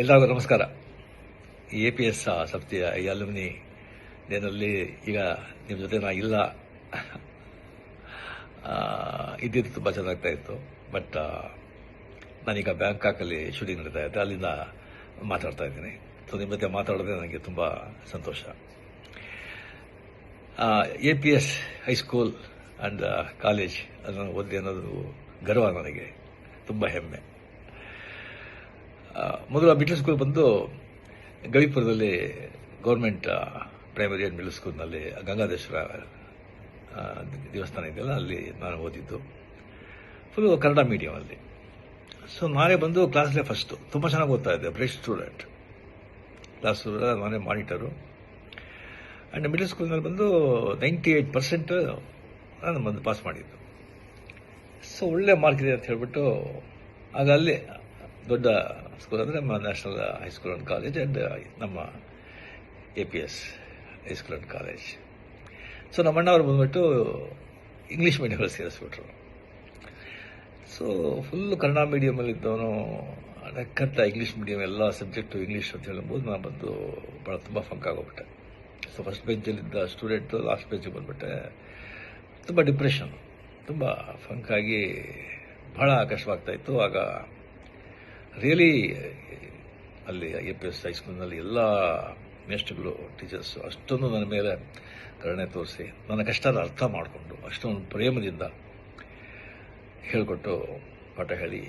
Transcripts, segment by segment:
ಎಲ್ಲರಿಗೂ ನಮಸ್ಕಾರ. APS ಸಂಸ್ಥೆಯ ಈ ಅಲ್ಯುಮಿನಿ ಡೇನಲ್ಲಿ ಈಗ ನಿಮ್ಮ ಜೊತೆ ನಾ ಇಲ್ಲ. ಇದ್ದಿದ್ದು ತುಂಬ ಚೆನ್ನಾಗ್ತಾ ಇತ್ತು. ಬಟ್ ನಾನೀಗ ಬ್ಯಾಂಕಾಕಲ್ಲಿ ಶೂಟಿಂಗ್ ನಡೀತಾ ಇದ್ದೆ, ಅಲ್ಲಿಂದ ಮಾತಾಡ್ತಾ ಇದ್ದೀನಿ. ಸೊ ನಿಮ್ಮ ಜೊತೆ ಮಾತಾಡೋದೇ ನನಗೆ ತುಂಬ ಸಂತೋಷ. APS ಹೈಸ್ಕೂಲ್ ಆ್ಯಂಡ್ ಕಾಲೇಜ್ ಅದನ್ನು ಓದಿ ಅನ್ನೋದು ಗರ್ವ ನನಗೆ, ತುಂಬ ಹೆಮ್ಮೆ. ಮೊದಲು ಮಿಡ್ಲ್ ಸ್ಕೂಲ್ ಬಂದು ಗವಿಪುರದಲ್ಲಿ ಗೌರ್ಮೆಂಟ್ ಪ್ರೈಮರಿ ಆ್ಯಂಡ್ ಮಿಡ್ಲ್ ಸ್ಕೂಲ್ನಲ್ಲಿ ಗಂಗಾಧೇಶ್ವರ ದೇವಸ್ಥಾನ ಇದೆಯಲ್ಲ, ಅಲ್ಲಿ ನಾನು ಓದಿದ್ದು. ಫುಲ್ಲು ಕನ್ನಡ ಮೀಡಿಯಮಲ್ಲಿ. ಸೊ ನಾನೇ ಬಂದು ಕ್ಲಾಸ್ಲೇ ಫಸ್ಟು, ತುಂಬ ಚೆನ್ನಾಗಿ ಓದ್ತಾ ಇದ್ದೆ, ಬ್ರೈಟ್ ಸ್ಟೂಡೆಂಟ್. ಕ್ಲಾಸ್ ನಾನೇ ಮಾನಿಟರು. ಆ್ಯಂಡ್ ಮಿಡ್ಲ್ ಸ್ಕೂಲ್ನಲ್ಲಿ ಬಂದು 98% ನಾನು ಬಂದು ಪಾಸ್ ಮಾಡಿದ್ದು. ಸೊ ಒಳ್ಳೆ ಮಾರ್ಕ್ ಇದೆ ಅಂತ ಹೇಳ್ಬಿಟ್ಟು ಆಗ ಅಲ್ಲಿ ದೊಡ್ಡ ಸ್ಕೂಲ್ ಅಂದರೆ ನಮ್ಮ national high school and college and ನಮ್ಮ APS high school and college. So ನಮ್ಮ ಅಣ್ಣವರು ಬಂದ್ಬಿಟ್ಟು ಇಂಗ್ಲೀಷ್ ಮೀಡಿಯಮಲ್ಲಿ ಸೇರಿಸ್ಬಿಟ್ರು. ಸೊ ಫುಲ್ಲು ಕನ್ನಡ ಮೀಡಿಯಮಲ್ಲಿದ್ದವನು ನಕ್ಕಂತ ಇಂಗ್ಲೀಷ್ ಮೀಡಿಯಮ್ ಎಲ್ಲ ಸಬ್ಜೆಕ್ಟು ಇಂಗ್ಲೀಷ್ ಅಂತ ಹೇಳ್ಬೋದು. ನಾನು ಬಂದು ಭಾಳ ತುಂಬ ಫಂಕ್ ಆಗೋಗ್ಬಿಟ್ಟೆ. ಸೊ ಫಸ್ಟ್ ಬೆಂಚಲ್ಲಿದ್ದ ಸ್ಟೂಡೆಂಟು ಲಾಸ್ಟ್ ಬೆಂಚಿಗೆ ಬಂದುಬಿಟ್ಟೆ. ತುಂಬ ಡಿಪ್ರೆಷನ್, ತುಂಬ ಫಂಕಾಗಿ ಭಾಳ ಕಷ್ಟವಾಗ್ತಾಯಿತ್ತು. ಆಗ ರಿಯಲಿ ಅಲ್ಲಿ APS ಹೈಸ್ಕೂಲ್ನಲ್ಲಿ ಎಲ್ಲ ಮೇಸ್ಟ್ರುಗಳು, ಟೀಚರ್ಸು ಅಷ್ಟೊಂದು ನನ್ನ ಮೇಲೆ ಕರುಣೆ ತೋರಿಸಿ ನನ್ನ ಕಷ್ಟನ ಅರ್ಥ ಮಾಡಿಕೊಂಡು ಅಷ್ಟೊಂದು ಪ್ರೇಮದಿಂದ ಹೇಳಿಕೊಟ್ಟು ಪಾಠ ಹೇಳಿ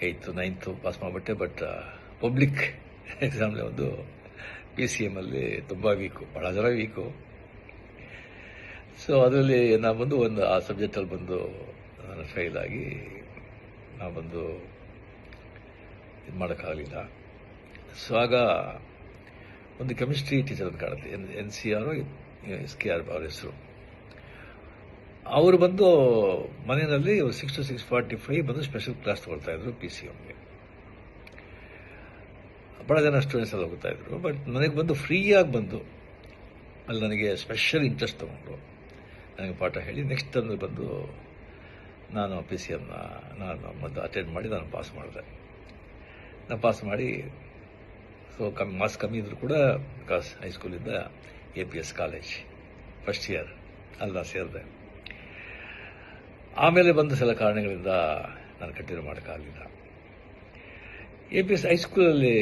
8th 9th ಪಾಸ್ ಮಾಡಿಬಿಟ್ಟೆ. ಬಟ್ ಪಬ್ಲಿಕ್ ಎಕ್ಸಾಮ್ಲಿ ಒಂದು PCM ಅಲ್ಲಿ ತುಂಬ ವೀಕು, ಭಾಳ ಜನ ವೀಕು. ಸೊ ಅದರಲ್ಲಿ ನಾನು ಬಂದು ಆ ಸಬ್ಜೆಕ್ಟಲ್ಲಿ ಬಂದು ನಾನು ಫೇಲ್ ಆಗಿ ನಾವು ಬಂದು ಇದು ಮಾಡೋಕ್ಕಾಗಲಿಲ್ಲ. ಸೊ ಆಗ ಒಂದು ಕೆಮಿಸ್ಟ್ರಿ ಟೀಚರ್ ಅಂತ ಕಾಣುತ್ತೆ, NCR SKR ಅವ್ರ ಹೆಸರು. ಅವರು ಬಂದು ಮನೆಯಲ್ಲಿ 6 to 6:45 ಬಂದು ಸ್ಪೆಷಲ್ ಕ್ಲಾಸ್ ತೊಗೊಳ್ತಾ ಇದ್ರು PCMಗೆ. ಭಾಳ ಜನ ಸ್ಟೂಡೆಂಟ್ಸ್ ಎಲ್ಲ ಹೋಗ್ತಾ ಇದ್ರು. ಬಟ್ ನನಗೆ ಬಂದು ಫ್ರೀಯಾಗಿ ಬಂದು ಅಲ್ಲಿ ನನಗೆ ಸ್ಪೆಷಲ್ ಇಂಟ್ರೆಸ್ಟ್ ತೊಗೊಂಡು ನನಗೆ ಪಾಠ ಹೇಳಿ ನೆಕ್ಸ್ಟ್ ಅಂದ್ರೆ ಬಂದು ನಾನು PCMನ ನಾನು ಮೊದಲು ಅಟೆಂಡ್ ಮಾಡಿ ನಾನು ಪಾಸ್ ಮಾಡಿದೆ. ನಾನು ಪಾಸ್ ಮಾಡಿ ಸೊ ಮಾರ್ಕ್ಸ್ ಕಮ್ಮಿ ಇದ್ದರೂ ಕೂಡ ಬಿಕಾಸ್ ಹೈಸ್ಕೂಲಿಂದ APS ಕಾಲೇಜ್ ಫಸ್ಟ್ ಇಯರ್ ಅಲ್ಲಿ ನಾನು ಸೇರಿದೆ. ಆಮೇಲೆ ಬಂದ ಸಲ ಕಾರಣಗಳಿಂದ ನಾನು ಕಂಟಿನ್ಯೂ ಮಾಡೋಕ್ಕಾಗಲಿಲ್ಲ. APS ಹೈಸ್ಕೂಲಲ್ಲಿ